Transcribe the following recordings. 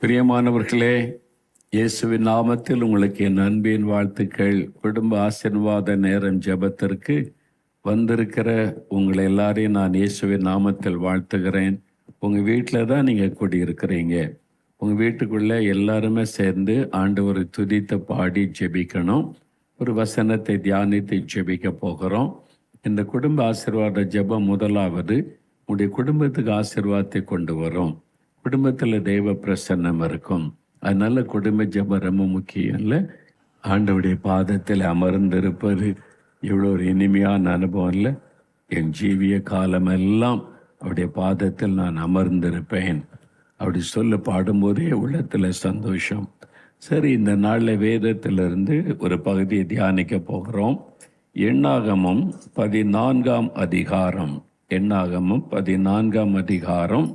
பிரியமானவர்களே, இயேசுவின் நாமத்தில் உங்களுக்கு என் அன்பின் வாழ்த்துக்கள். குடும்ப ஆசீர்வாத நேரம் ஜெபத்திற்கு வந்திருக்கிற உங்களை எல்லாரையும் நான் இயேசுவின் நாமத்தில் வாழ்த்துகிறேன். உங்கள் வீட்டில் தான் நீங்கள் குடியிருக்கிறீங்க. உங்கள் வீட்டுக்குள்ளே எல்லாருமே சேர்ந்து ஆண்டவரை துதித்து பாடி ஜெபிக்கணும். ஒரு வசனத்தை தியானித்து ஜெபிக்க போகிறோம். இந்த குடும்ப ஆசீர்வாத ஜெபம் முதலாவது உங்களுடைய குடும்பத்துக்கு ஆசீர்வாதத்தை கொண்டு வரும். குடும்பத்தில் தெய்வ பிரசன்னம் இருக்கும். அதனால குடும்ப ஜெபம் ரொம்ப முக்கியம் இல்லை. ஆண்டவருடைய பாதத்தில் அமர்ந்திருப்பது இவ்வளோ ஒரு இனிமையான அனுபவம் இல்லை. என் ஜீவிய காலமெல்லாம் அவருடைய பாதத்தில் நான் அமர்ந்திருப்பேன் அப்படி சொல்ல பாடும்போதே உள்ளத்தில் சந்தோஷம். சரி, இந்த நாளில் வேதத்திலிருந்து ஒரு பகுதியை தியானிக்க போகிறோம். எண்ணாகமம் 14ஆம் அதிகாரம். எண்ணாகமம் 14ஆம் அதிகாரம்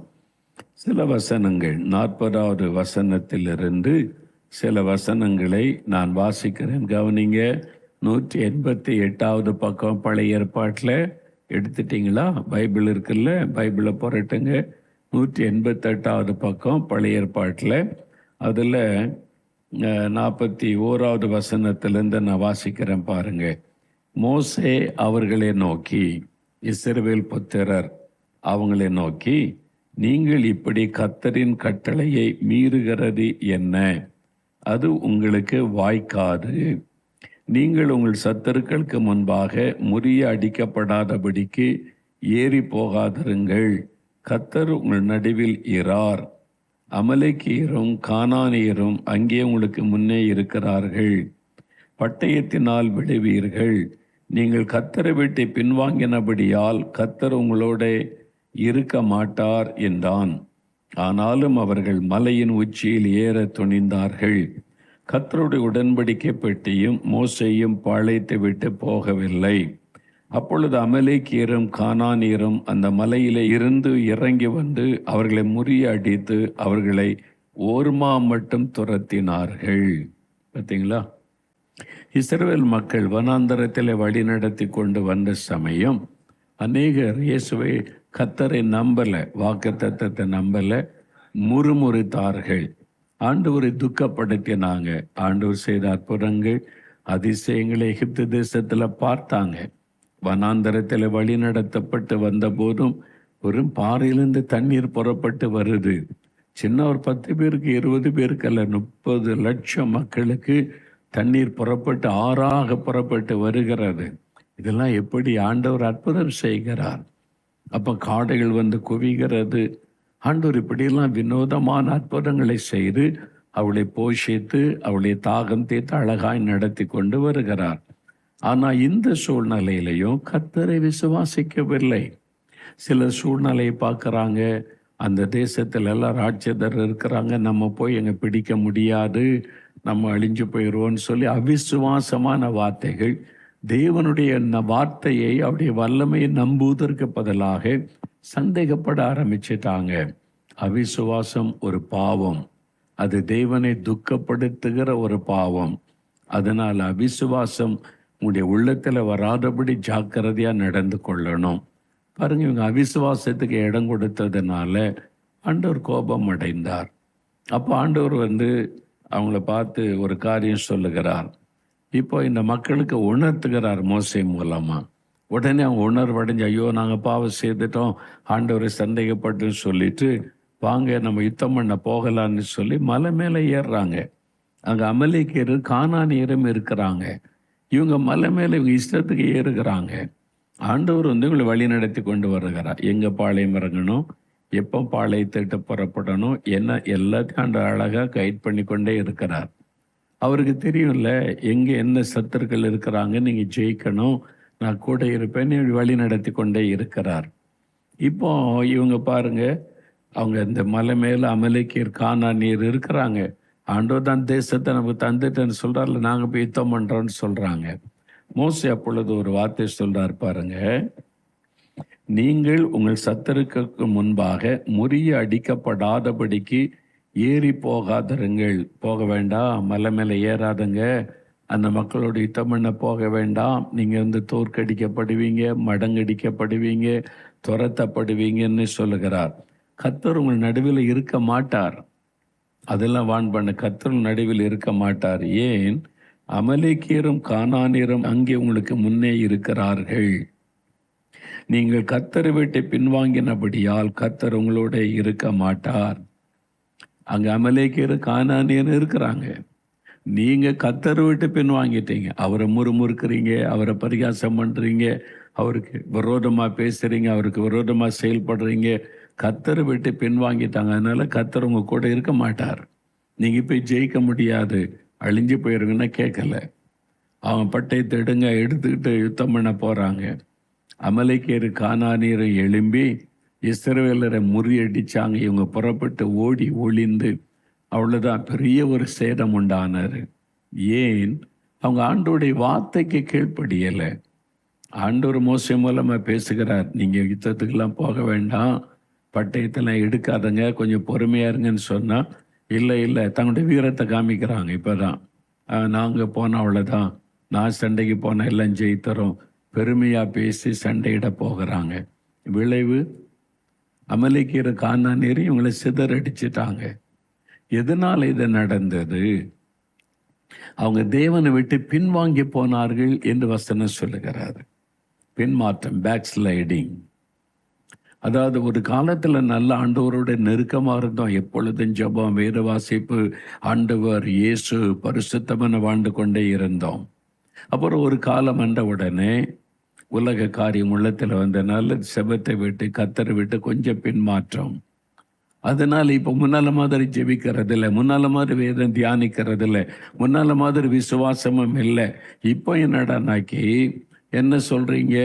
சில வசனங்கள் 40வது வசனத்திலிருந்து சில வசனங்களை நான் வாசிக்கிறேன். கவனிங்க. 188வது பக்கம் பழைய ஏற்பாட்டில் எடுத்துட்டிங்களா? பைபிள் இருக்குல்ல, பைபிளை புரட்டுங்க. 188வது பக்கம் பழைய ஏற்பாட்டில் அதில் 41வது வசனத்திலேருந்து நான் வாசிக்கிறேன் பாருங்க. மோசே அவர்களை நோக்கி, இஸ்ரவேல் புத்திரர் அவங்களை நோக்கி, நீங்கள் இப்படி கர்த்தரின் கட்டளையை மீறுகிறது என்ன? அது உங்களுக்கு வாய்க்காது. நீங்கள் உங்கள் சத்துருக்களுக்கு முன்பாக முறிய அடிக்கப்படாதபடிக்கு ஏறி போகாதிருங்கள். கர்த்தர் உங்கள் நடுவில் இரார். அமலேக்கியரும் கானானியரும் அங்கே உங்களுக்கு முன்னே இருக்கிறார்கள். பட்டயத்தினால் விடுவீர்கள். நீங்கள் கர்த்தரை விட்டு பின்வாங்கினபடியால் கர்த்தர் உங்களோட இருக்க மாட்டார் என்றான். ஆனாலும் அவர்கள் மலையின் உச்சியில் ஏற துணிந்தார்கள். கர்த்தருடைய உடன்படிக்கை பெட்டியும் மோசேயும் பாளையத்தை விட்டு போகவில்லை. அப்பொழுது அமலேக்கியரும் கானானியரும் அந்த மலையிலே இருந்து இறங்கி வந்து அவர்களை முறிய அடித்து அவர்களை ஓர்மா மட்டும் துரத்தினார்கள். பார்த்தீங்களா? இஸ்ரவேல் மக்கள் வனாந்தரத்தில் வழி நடத்தி கொண்டு வந்த சமயம் அநேகர் இயேசுவை கர்த்தரை நம்பலை, வாக்குத்தத்தத்தை நம்பலை, முறுமுறுத்தார்கள். ஆண்டவரை துக்கப்படுத்தினாங்க. ஆண்டவர் செய்த அற்புதங்கள் அதிசயங்களை எகிப்து தேசத்தில் பார்த்தாங்க. வனாந்தரத்தில் வழி நடத்தப்பட்டு வந்த போதும் ஒரு பாறையிலிருந்து தண்ணீர் புறப்பட்டு வருது. சின்ன ஒரு 10 பேருக்கு 20 பேருக்கு அல்ல, 30 லட்சம் மக்களுக்கு தண்ணீர் புறப்பட்டு ஆறாக புறப்பட்டு வருகிறது. இதெல்லாம் எப்படி ஆண்டவர் அற்புதம் செய்கிறார். அப்போ காடைகள் வந்து குவிகிறது. ஆண்டவர் இப்படியெல்லாம் வினோதமான அற்புதங்களை செய்து அவளை போஷித்து அவளை தாகம் தீர்த்து அழகாய் நடத்தி கொண்டு வருகிறார். ஆனால் இந்த சூழ்நிலையிலையும் கர்த்தரை விசுவாசிக்கவில்லை. சில சூழ்நிலையை பார்க்குறாங்க. அந்த தேசத்தில் எல்லாம் ராட்சதர் இருக்கிறாங்க, நம்ம போய் எங்கே பிடிக்க முடியாது, நம்ம அழிஞ்சு போயிடுவோன்னு சொல்லி அவிசுவாசமான வார்த்தைகள். தேவனுடைய வார்த்தையை அவருடைய வல்லமையை நம்புவதற்கு பதிலாக சந்தேகப்பட ஆரம்பிச்சிட்டாங்க. அவிசுவாசம் ஒரு பாவம். அது தேவனை துக்கப்படுத்துகிற ஒரு பாவம். அதனால் அவிசுவாசம் உங்களுடைய உள்ளத்தில் வராதபடி ஜாக்கிரதையாக நடந்து கொள்ளணும். பாருங்க, இவங்க அவிசுவாசத்துக்கு இடம் கொடுத்ததுனால ஆண்டவர் கோபம் அடைந்தார். அப்போ ஆண்டவர் அவங்கள பார்த்து ஒரு காரியம் சொல்லுகிறார். இப்போ இந்த மக்களுக்கு உணர்த்துகிறார் மோசே மூலமா. உடனே அவங்க உணர்வடைஞ்சு, ஐயோ நாங்கள் பாவம் செய்துட்டோம், ஆண்டவரை சந்தேகப்பட்டுன்னு சொல்லிட்டு, வாங்க நம்ம யுத்தம் பண்ண போகலான்னு சொல்லி மலை மேலே ஏறுறாங்க. அங்கே அமலேக்கியரும் கானானியரும் இருக்கிறாங்க. இவங்க மலை மேலே இவங்க இஷ்டத்துக்கு ஏறுகிறாங்க. ஆண்டவர் இவங்களை வழி நடத்தி கொண்டு வருகிறார். எங்கே பாளையம் இறங்கணும், எப்போ பாளையத்திட்டு புறப்படணும், என்ன எல்லாத்தையும் ஆண்டு அழகாக கைட் பண்ணி கொண்டே இருக்கிறார். அவருக்கு தெரியும்ல எங்கே என்ன சத்துருக்கள் இருக்கிறாங்க, நீங்கள் ஜெயிக்கணும், நான் கூட இருப்பேன்னு வழி நடத்தி கொண்டே இருக்கிறார். இப்போ இவங்க பாருங்க, அவங்க இந்த மலை மேலே அமலேக்கியர் கானானியர் இருக்கிறாங்க. ஆண்டவர் தான் தேசத்தை நமக்கு தந்துட்டேன்னு சொல்கிறார்ல, நாங்கள் போய் யுத்தம் பண்ணுறோன்னு சொல்கிறாங்க. மோசே அப்பொழுது ஒரு வார்த்தை சொல்கிறார் பாருங்க. நீங்கள் உங்கள் சத்துருக்களுக்கு முன்பாக முறிய அடிக்கப்படாதபடிக்கு ஏறி போகாதருங்கள். போக வேண்டாம், மலை மேலே ஏறாதுங்க, அந்த மக்களோட யுத்தம் பண்ண போக வேண்டாம். நீங்கள் தோற்கடிக்கப்படுவீங்க, மடங்கடிக்கப்படுவீங்க, துரத்தப்படுவீங்கன்னு சொல்லுகிறார். கர்த்தர் உங்கள் நடுவில் இருக்க மாட்டார். அதெல்லாம் வான் பண்ண, கர்த்தர் நடுவில் இருக்க மாட்டார். ஏன்? அமலேக்கியரும் கானானியரும் அங்கே உங்களுக்கு முன்னே இருக்கிறார்கள். நீங்கள் கர்த்தரை விட்டு பின்வாங்கினபடியால் கர்த்தர் உங்களோட இருக்க மாட்டார். அங்க அமலேக்கியர் கானானியர் இருக்கிறாங்க. நீங்க கர்த்தரை விட்டு பின்வாங்கிட்டீங்க. அவரை முறுமுறுக்கிறீங்க, அவரை பரிகாசம் பண்றீங்க, அவருக்கு விரோதமா பேசுறீங்க, அவருக்கு விரோதமா செயல்படுறீங்க. கர்த்தரை விட்டு பின்வாங்கிட்டாங்க. அதனால கர்த்தர் உங்க கூட இருக்க மாட்டார். நீங்க போய் ஜெயிக்க முடியாது, அழிஞ்சு போயிருங்கன்னா கேட்கல. அவன் பட்டயத்தை எடுங்க, எடுத்துக்கிட்டு யுத்தம் பண்ண போறாங்க. அமலேக்கியர் கானானியர் எழும்பி இஸ்ரவேலரை முறியடிச்சாங்க. இவங்க புறப்பட்டு ஓடி ஒளிந்து அவ்வளவுதான், பெரிய ஒரு சேதம் உண்டானாரு. ஏன்? அவங்க ஆண்டவருடைய வார்த்தைக்கு கீழ்ப்படியல. ஆண்டவர் மோசே மூலமா பேசுகிறார், நீங்க யுத்தத்துக்கெல்லாம் போக வேண்டாம், பட்டயத்தெல்லாம் எடுக்காதங்க, கொஞ்சம் பொறுமையா இருங்கன்னு சொன்னா இல்லை தங்களுடைய வீரத்தை காமிக்கிறாங்க. இப்பதான் நாங்க போன அவ்வளவுதான், நான் சண்டைக்கு போன எல்லாம் ஜெயித்தரோம், பெருமையா பேசி சண்டையிட போகிறாங்க. விளைவு, அமலேக்கியர் கானானியர் இவங்களை சிதறடிச்சிட்டாங்க. எதனால் இது நடந்தது? அவங்க தேவனை விட்டு பின்வாங்கி போனார்கள் என்று வசனம் சொல்லுகிறார். பின்மாற்றம், பேக் ஸ்லைடிங். அதாவது ஒரு காலத்துல நல்ல ஆண்டவரோட நெருக்கமா இருந்தோம், எப்பொழுதும் ஜெபம், வேத வாசிப்பு, ஆண்டவர் இயேசு பரிசுத்தமான வாழ்ந்து கொண்டே இருந்தோம். அப்புறம் ஒரு காலம் வந்த உடனே உலக காரியம் உள்ளத்துல வந்தனால செபத்தை விட்டு கர்த்தரை விட்டு கொஞ்சம் பின்மாற்றம். அதனால இப்போ முன்னால மாதிரி ஜெபிக்கிறது இல்லை, முன்னால மாதிரி வேதம் தியானிக்கிறது இல்லை, முன்னால மாதிரி விசுவாசமும் இல்லை. இப்போ என்னடானாக்கி என்ன சொல்றீங்க?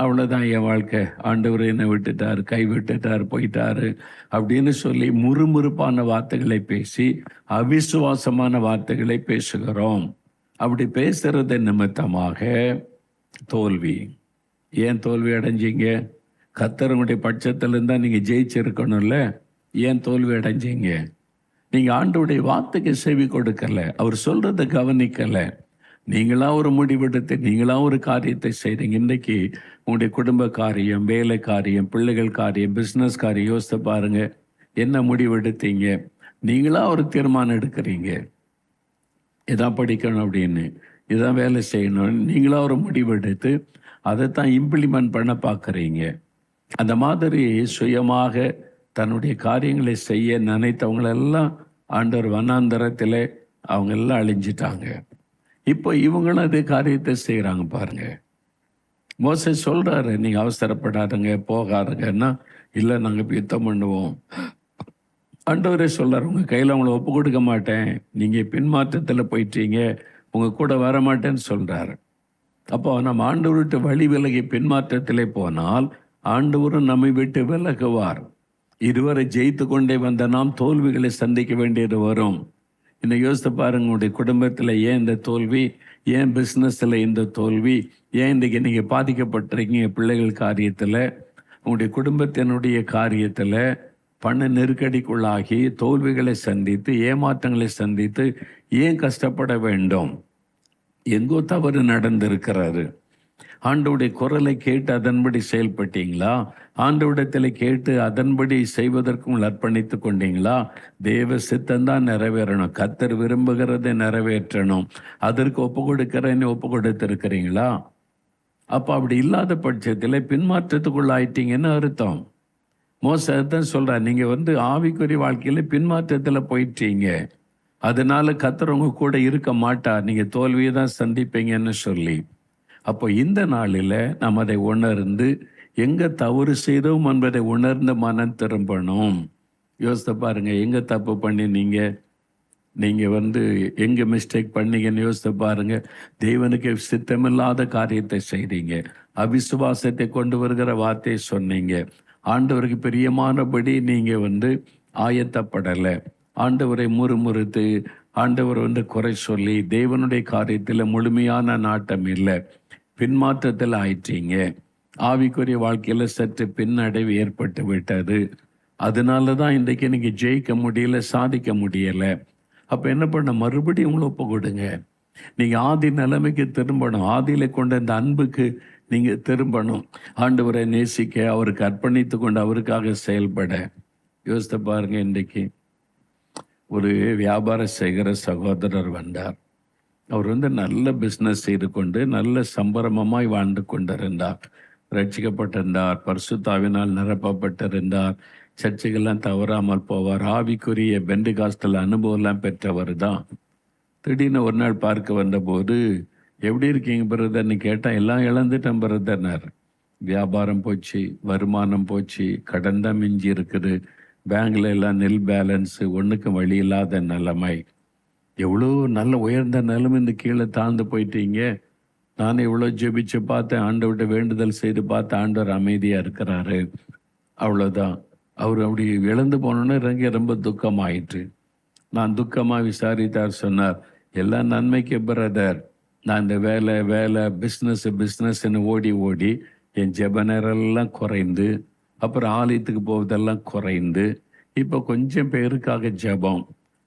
அவ்வளோதான் என் வாழ்க்கை, ஆண்டவர் என்னை விட்டுட்டார், கை விட்டுட்டார், போயிட்டாரு அப்படின்னு சொல்லி முறுமுறுப்பான வார்த்தைகளை பேசி அவிசுவாசமான வார்த்தைகளை பேசுகிறோம். அப்படி பேசுறது நிமித்தமாக தோல்வி. ஏன் தோல்வி அடைஞ்சீங்க? கர்த்தருடைய பட்சத்தில் இருந்தால் நீங்கள் ஜெயிச்சிருக்கணும்ல. ஏன் தோல்வி அடைஞ்சீங்க? நீங்கள் ஆண்டவருடைய வார்த்தைக்கு செவி கொடுக்கல, அவர் சொல்றதை கவனிக்கல. நீங்களா ஒரு முடிவெடுத்து நீங்களா ஒரு காரியத்தை செய்றீங்க. இன்றைக்கு உங்களுடைய குடும்ப காரியம், வேலை காரியம், பிள்ளைகள் காரியம், பிஸ்னஸ் காரியம் யோசித்து பாருங்க. என்ன முடிவெடுத்தீங்க? நீங்களா ஒரு தீர்மானம் எடுக்கிறீங்க, இதான் படிக்கணும் அப்படின்னு, இதான் வேலை செய்யணும், நீங்களா ஒரு முடிவெடுத்து அதைத்தான் இம்ப்ளிமெண்ட் பண்ண பார்க்குறீங்க. அந்த மாதிரி சுயமாக தன்னுடைய காரியங்களை செய்ய நினைத்தவங்களெல்லாம் ஆண்டவர் வனாந்தரத்தில் அவங்க எல்லாம் அழிஞ்சிட்டாங்க. இப்போ இவங்களும் அதே காரியத்தை செய்கிறாங்க பாருங்க. மோசே சொல்றாரு, நீங்க அவசரப்படாதுங்க, போகாதுங்கன்னா, இல்லை நாங்கள் யுத்தம் பண்ணுவோம். ஆண்டவரே சொல்றாரு, உங்க கையில் அவங்கள ஒப்பு கொடுக்க மாட்டேன், நீங்க பின்மாற்றத்தில் போயிட்டீங்க, உங்க கூட வர மாட்டேன்னு சொல்றாரு. அப்போ நம்ம ஆண்டவர் விட்டு வழி விலகி பின்மாற்றத்திலே போனால் ஆண்டவரும் நம்மை விட்டு விலகுவார். இதுவரை ஜெயித்து கொண்டே வந்த நாம் தோல்விகளை சந்திக்க வேண்டியது வரும். இன்னும் யோசித்து பாருங்க, உங்களுடைய குடும்பத்தில் ஏன் இந்த தோல்வி? ஏன் பிஸ்னஸில் இந்த தோல்வி? ஏன் இன்றைக்கி நீங்கள் பாதிக்கப்பட்டிருக்கீங்க? பிள்ளைகள் காரியத்தில், உங்களுடைய குடும்பத்தினுடைய காரியத்தில் பண நெருக்கடிக்குள்ளாகி தோல்விகளை சந்தித்து ஏமாற்றங்களை சந்தித்து ஏன் கஷ்டப்பட வேண்டும்? எங்கோ தவறு நடந்திருக்கிறாரு. ஆண்டவருடைய குரலை கேட்டு அதன்படி செயல்பட்டீங்களா? ஆண்டவரிடத்தில் கேட்டு அதன்படி செய்வதற்கும் அர்ப்பணித்து கொண்டீங்களா? தேவ சித்தம்தான் நிறைவேறணும், கர்த்தர் விரும்புகிறதை நிறைவேற்றணும். அதற்கு ஒப்பு கொடுக்கிறேன்னு ஒப்பு கொடுத்திருக்கிறீங்களா? அப்போ அப்படி இல்லாத பட்சத்தில் பின்மாற்றத்துக்குள்ள ஆயிட்டீங்கன்னு அர்த்தம். மோசே தான் சொல்றார், நீங்க ஆவிக்குரிய வாழ்க்கையில பின்மாற்றத்தில் போயிட்டீங்க, அதனால கர்த்தர் உங்க கூட இருக்க மாட்டார், நீங்க தோல்வியை தான் சந்திப்பீங்கன்னு சொல்லி. அப்போ இந்த நாளில் நாம் அதை உணர்ந்து எங்க தவறு செய்தோம் என்பதை உணர்ந்து மனம் திரும்பணும். யோசித்து பாருங்க, எங்க தப்பு பண்ணி நீங்க எங்க மிஸ்டேக் பண்ணீங்கன்னு யோசித்து பாருங்க. தேவனுக்கு சித்தமில்லாத காரியத்தை செய்றீங்க, அவிசுவாசத்தை கொண்டு வருகிற வார்த்தையை சொன்னீங்க, ஆண்டவருக்கு பிரியமானபடி நீங்க ஆயத்தப்படலை, ஆண்டவரை முறுமுறுத்து ஆண்டவர் குறை சொல்லி தேவனுடைய காரியத்தில் முழுமையான நாட்டம் இல்லை, பின்மாற்றத்தில் ஆயிட்டீங்க. ஆவிக்குரிய வாழ்க்கையில் சற்று பின்னடைவு ஏற்பட்டு விட்டது. அதனால தான் இன்றைக்கு நீங்க ஜெயிக்க முடியல, சாதிக்க முடியல. அப்ப என்ன பண்ண? மறுபடியும் உங்களை ஒப்பு கொடுங்க. நீங்க ஆதி நிலைமைக்கு திரும்பணும். ஆதியில கொண்ட இந்த அன்புக்கு நீங்க திரும்பணும். ஆண்டவரை நேசிக்க, அவருக்கு அர்ப்பணித்து கொண்டு அவருக்காக செயல்பட. யோசித்து பாருங்க, இன்றைக்கு ஒரு வியாபாரம் செய்கிற சகோதரர் வந்தார். அவர் நல்ல பிஸ்னஸ் செய்து கொண்டு நல்ல சம்பரமமாய் வாழ்ந்து கொண்டிருந்தார். ரட்சிக்கப்பட்டிருந்தார், பரிசுத்தாவினால் நிரப்பப்பட்டிருந்தார், சர்ச்சைகள்லாம் தவறாமல் போவார், ஆவிக்குரிய பெண்டிகாஸ்தல் அனுபவம்லாம் பெற்றவர் தான். திடீர்னு ஒரு நாள் பார்க்க வந்தபோது, எப்படி இருக்கீங்க பிரதர்னு கேட்டால், எல்லாம் இழந்துட்டேன் பிரதர்னார். வியாபாரம் போச்சு, வருமானம் போச்சு, கடன் தான் மிஞ்சி இருக்குது, பேங்க்ல எல்லாம் நில் பேலன்ஸு, ஒன்றுக்கும் வழி இல்லாத நிலைமை. எவ்வளோ நல்ல உயர்ந்த நிலைமை கீழே தாழ்ந்து போயிட்டீங்க. நான் எவ்வளோ ஜெபிச்சு பார்த்தேன், ஆண்டவர்கிட்ட வேண்டுதல் செய்து பார்த்தேன், ஆண்டவர் அமைதியாக இருக்கிறாரு. அவ்வளோதான். அவர் அப்படி இழந்து போனோன்னே இறங்கி ரொம்ப துக்கமாயிற்று. நான் துக்கமாக விசாரித்தார். சொன்னார், எல்லாம் நன்மைக்கு பிரதர். நான் இந்த வேலை வேலை பிஸ்னஸ்ன்னு ஓடி ஓடி என் ஜெப நேரெல்லாம் குறைந்து, அப்புறம் ஆலயத்துக்கு போவதெல்லாம் குறைந்து, இப்போ கொஞ்சம் பேருக்காக ஜெபம்,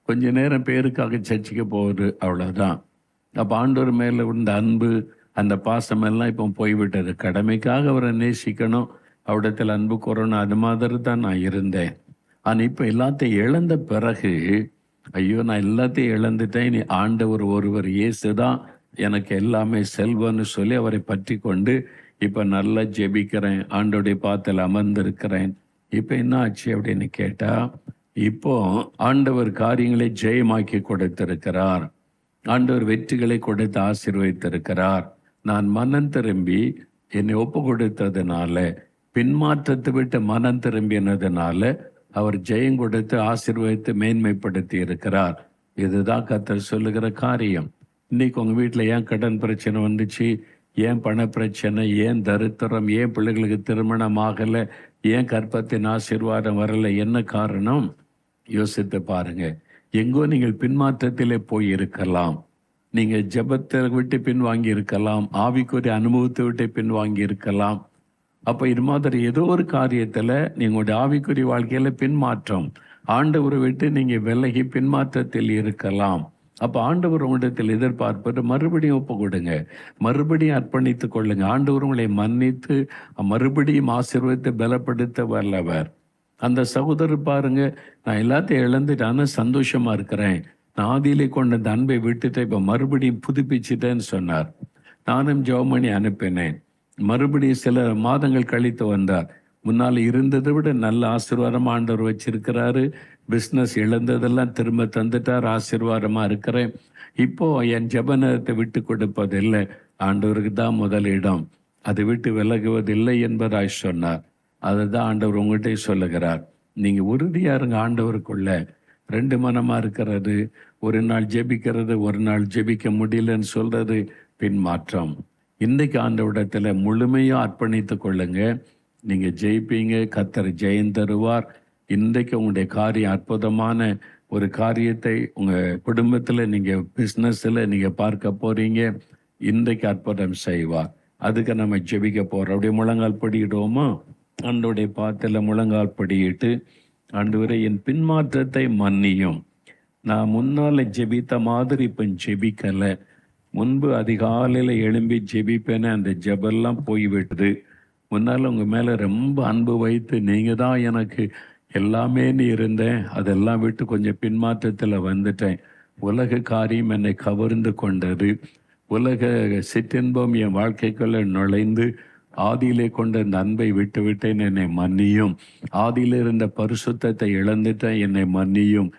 கொஞ்ச நேரம் பேருக்காக சர்ச்சைக்கு போகுது, அவ்வளோதான். அப்போ ஆண்டவர் மேலே இருந்த அன்பு, அந்த பாசம் எல்லாம் இப்போ போய்விட்டது. கடமைக்காக அவரை நேசிக்கணும், அவரிடத்தில் அன்பு கூறணும், அது மாதிரி தான் நான் இருந்தேன். ஆனால் இப்போ எல்லாத்தையும் இழந்த பிறகு, ஐயோ நான் எல்லாத்தையும் இழந்துட்டேன், இனி ஆண்டவர் ஒருவர் இயேசு தான் எனக்கு எல்லாமே செல்வன்னு சொல்லி அவரை பற்றி கொண்டு இப்போ நல்லா ஜெபிக்கிறேன், ஆண்டோடைய பாத்தில் அமர்ந்திருக்கிறேன். இப்போ என்ன ஆச்சு அப்படின்னு கேட்டால், இப்போ ஆண்டவர் காரியங்களை ஜெயமாக்கி கொடுத்திருக்கிறார், ஆண்டவர் வெற்றிகளை கொடுத்து ஆசீர்வதித்திருக்கிறார். நான் மனம் திரும்பி என்னை ஒப்பு கொடுத்ததுனால, பின்மாற்றத்தை விட்டு மனம் திரும்பினதுனால அவர் ஜெயம் கொடுத்து ஆசீர்வதித்து மேன்மைப்படுத்தி இருக்கிறார். இதுதான் கர்த்தர் சொல்லுகிற காரியம். இன்னைக்கு உங்க வீட்டில் ஏன் கடன் பிரச்சனை வந்துச்சு, ஏன் பண பிரச்சனை, ஏன் தரித்திரம், ஏன் பிள்ளைகளுக்கு திருமணம் ஆகலை, ஏன் கற்பத்தின் ஆசீர்வாதம் வரலை, என்ன காரணம்? யோசித்து பாருங்க. எங்கோ நீங்கள் பின்மாற்றத்திலே போய் இருக்கலாம், நீங்க ஜெபத்தை விட்டு பின்வாங்கி இருக்கலாம், ஆவிக்குரிய அனுபவத்தை விட்டு பின்வாங்கி இருக்கலாம். அப்ப இது மாதிரி ஏதோ ஒரு காரியத்துல நீங்களுடைய ஆவிக்குரிய வாழ்க்கையில பின்மாற்றம், ஆண்டவரை விட்டு நீங்க விலகி பின்மாற்றத்தில் இருக்கலாம். அப்ப ஆண்டவர் உங்களிடத்தில் எதிர்பார்ப்பது மறுபடியும் ஒப்பு கொடுங்க, மறுபடியும் அர்ப்பணித்துக் கொள்ளுங்க. ஆண்டவர் உங்களை மன்னித்து மறுபடியும் ஆசீர்வதித்து பலப்படுத்த வல்லவர். அந்த சகோதரர் பாருங்க, நான் எல்லாத்தையும் இழந்துட்டான்னு சந்தோஷமா இருக்கிறேன், நான் ஆதியிலே கொண்ட அந்த அன்பை விட்டுட்டு இப்ப மறுபடியும் புதுப்பிச்சுட்டேன்னு சொன்னார். நானும் ஜெபம் பண்ணி அனுப்பினேன். மறுபடியும் சில மாதங்கள் கழித்து வந்தார். முன்னால் இருந்ததை விட நல்ல ஆசீர்வாதம் ஆண்டவர் வச்சிருக்கிறாரு. பிஸ்னஸ் இழந்ததெல்லாம் திரும்ப தந்துட்டார், ஆசீர்வாதமா இருக்கிறேன். இப்போ என் ஜெபனத்தை விட்டு கொடுப்பதில்லை, ஆண்டவருக்கு தான் முதலிடம், அதை விட்டு விலகுவதில்லை என்பதாய் சொன்னார். அதை தான் ஆண்டவர் உங்கள்கிட்ட சொல்லுகிறார். நீங்க உறுதியா இருங்க ஆண்டவருக்குள்ள. ரெண்டு மனமா இருக்கிறது, ஒரு நாள் ஜெபிக்கிறது, ஒரு நாள் ஜெபிக்க முடியலன்னு சொல்றது பின்மாற்றம். இன்றைக்கு ஆண்டவரிடத்துல முழுமையா அர்ப்பணித்து கொள்ளுங்க, நீங்க ஜெயிப்பீங்க, கர்த்தர் ஜெயம் தருவார். இன்றைக்கு உங்களுடைய காரியம் அற்புதமான ஒரு காரியத்தை உங்க குடும்பத்துல, நீங்க பிஸ்னஸ்ல நீங்க பார்க்க போறீங்க. இன்றைக்கு அற்புதம் செய்வார். அதுக்கு நம்ம ஜெபிக்க போறோம். அப்படியே முழங்கால் படியிடுவோமா? ஆண்டவருடைய பாத்துல முழங்கால் படியிட்டு, ஆண்டவரே என் பின்மாற்றத்தை மன்னியும், நான் முன்னால ஜெபித்த மாதிரி இப்ப ஜெபிக்கல, முன்பு அதிகாலையில் எழும்பி ஜெபிப்பேன்னு அந்த ஜெபெல்லாம் போய்விட்டது. முன்னால் உங்கள் மேலே ரொம்ப அன்பு வைத்து நீங்கள் தான் எனக்கு எல்லாமேன்னு இருந்தேன், அதெல்லாம் விட்டு கொஞ்சம் பின்மாற்றத்தில் வந்துட்டேன். உலக காரியம் என்னை கவர்ந்து கொண்டது, உலக சிற்றின்பம் என் வாழ்க்கைக்குள்ள நுழைந்து ஆதியிலே கொண்ட அந்த அன்பை விட்டு விட்டேன், என்னை மன்னியும். ஆதியில இருந்த பரிசுத்தத்தை இழந்துட்டேன், என்னை மன்னியும்.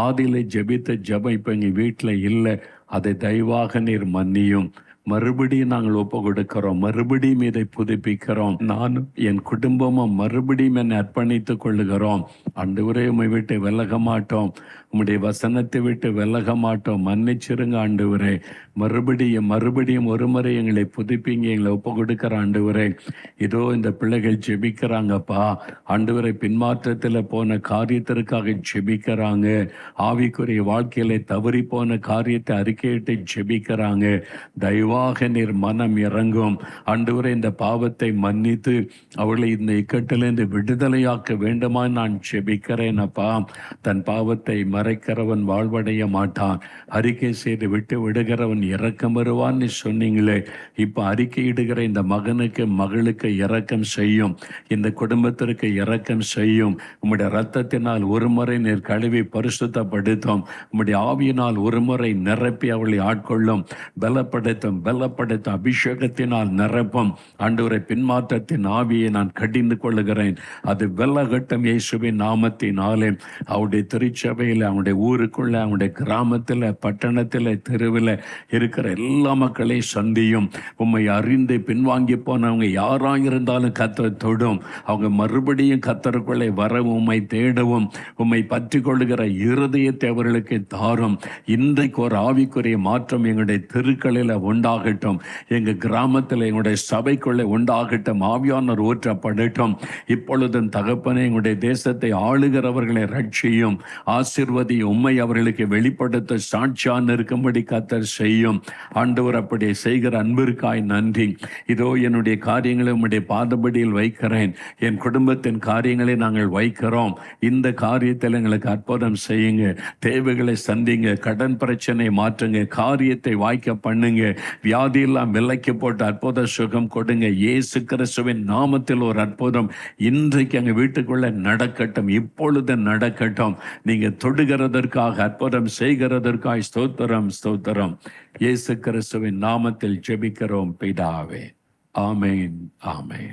ஆதியில ஜெபித்த ஜெபம் இப்போ எங்கள் வீட்டில் இல்லை, அதை தயவாக நீர் மன்னியும். மறுபடியும் நாங்கள் ஒப்பு கொடுக்கிறோம், மறுபடியும் இதை புதுப்பிக்கிறோம், நானும் என் குடும்பமும் மறுபடியும் என்னை அர்ப்பணித்துக் கொள்ளுகிறோம். ஆண்டவரே உம்மை விட்டு விலக மாட்டோம், உம்முடைய வசனத்தை விட்டு விலக மாட்டோம், மன்னிச்சிருங்க ஆண்டவரே. மறுபடியும் ஒரு முறை எங்களை புதுப்பிங்க, எங்களை ஒப்பு கொடுக்கிற ஆண்டவரே. இதோ இந்த பிள்ளைகள் ஜெபிக்கிறாங்கப்பா ஆண்டவரை, பின்மாற்றத்தில் போன காரியத்திற்காக ஜெபிக்கிறாங்க, ஆவிக்குரிய வாழ்க்கையில தவறி போன காரியத்தை அறிக்கையிட்டு ஜெபிக்கிறாங்க. தயவு நிறைவாக நீர் மனம் இறங்கும். ஆண்டவரே, இந்த பாவத்தை மன்னித்து அவளை இந்த இக்கட்டிலிருந்து விடுதலையாக்க வேண்டுமா நான் செபிக்கிறேன் அப்பா. தன் பாவத்தை மறைக்கிறவன் வாழ்வடைய மாட்டான், அறிக்கை செய்து விட்டு விடுகிறவன் இரக்கம் வருவான்னு சொன்னீங்களே. இப்போ அறிக்கையிடுகிற இந்த மகனுக்கு மகளுக்கு இரக்கம் செய்யும், இந்த குடும்பத்திற்கு இரக்கம் செய்யும். உம்முடைய இரத்தத்தினால் ஒரு முறை நீர் கழுவி பரிசுத்தப்படுத்தும், உம்முடைய ஆவியினால் ஒரு முறை நிரப்பி அவளை ஆட்கொள்ளும், பலப்படுத்தும் பலப்படுத்தும், அபிஷேகத்தினால் நிரப்பும். ஆண்டவரை, பின்மாற்றத்தின் ஆவியை நான் கடிந்து கொள்ளுகிறேன், அது வெள்ளகட்டம் இயேசுவின் நாமத்தினாலே. அவருடைய திருச்சபையில், அவனுடைய ஊருக்குள்ள, அவனுடைய கிராமத்தில், பட்டணத்தில், தெருவில் இருக்கிற எல்லா மக்களையும் சந்தியும். உம்மை அறிந்து பின்வாங்கி போனவங்க யாராக இருந்தாலும் கர்த்தர் தொடும். அவங்க மறுபடியும் கர்த்தருக்குள்ளே வரவும், உம்மை தேடவும், உம்மை பற்றி கொள்ளுகிற இருதயத்தை அவர்களுக்கு தாரும். இன்றைக்கு ஒரு ஆவிக்குரிய மாற்றம் எங்களுடைய தெருக்களில் உண்டாகட்டும், எங்கள் கிராமத்தில், எங்களுடைய சபைக்குள்ளே உண்டாகட்டும். ஆவியானவர் ஊற்றப்படட்டும். இப்பொழுதும் தகப்பனே, எங்களுடைய தேசத்தை ஆளுகிறவர்களை ரட்சியும், ஆசீர்வதி. உம்மை அவர்களுக்கு வெளிப்படுத்த சாட்சியான இருக்கும்படி கர்த்தர் செய்யும். ஆண்டவர் அப்படி செய்கிற அன்பிற்காய் நன்றி. இதோ என்னுடைய காரியங்களை உம்முடைய பாதபடியில் வைக்கிறேன், என் குடும்பத்தின் காரியங்களை நாங்கள் வைக்கிறோம். இந்த காரியத்தில் எங்களுக்கு அற்புதம் செய்யுங்க, தேவைகளை சந்திங்க, கடன் பிரச்சனை மாற்றுங்க, காரியத்தை வாய்க்க பண்ணுங்க, வியாதியெல்லாம் விலைக்கு போட்டு அற்புத சுகம் கொடுங்க. இயேசு கிறிஸ்துவின் நாமத்தில் ஒரு அற்புதம் இன்றைக்கு எங்கள் வீட்டுக்குள்ள நடக்கட்டும், இப்பொழுது நடக்கட்டும். நீங்க தொடுகிறதற்காக, அற்புதம் செய்கிறதற்காக ஸ்தோத்திரம் ஸ்தோத்திரம். இயேசு கிறிஸ்துவின் நாமத்தில் ஜெபிக்கிறோம் பிதாவே. ஆமேன் ஆமேன்.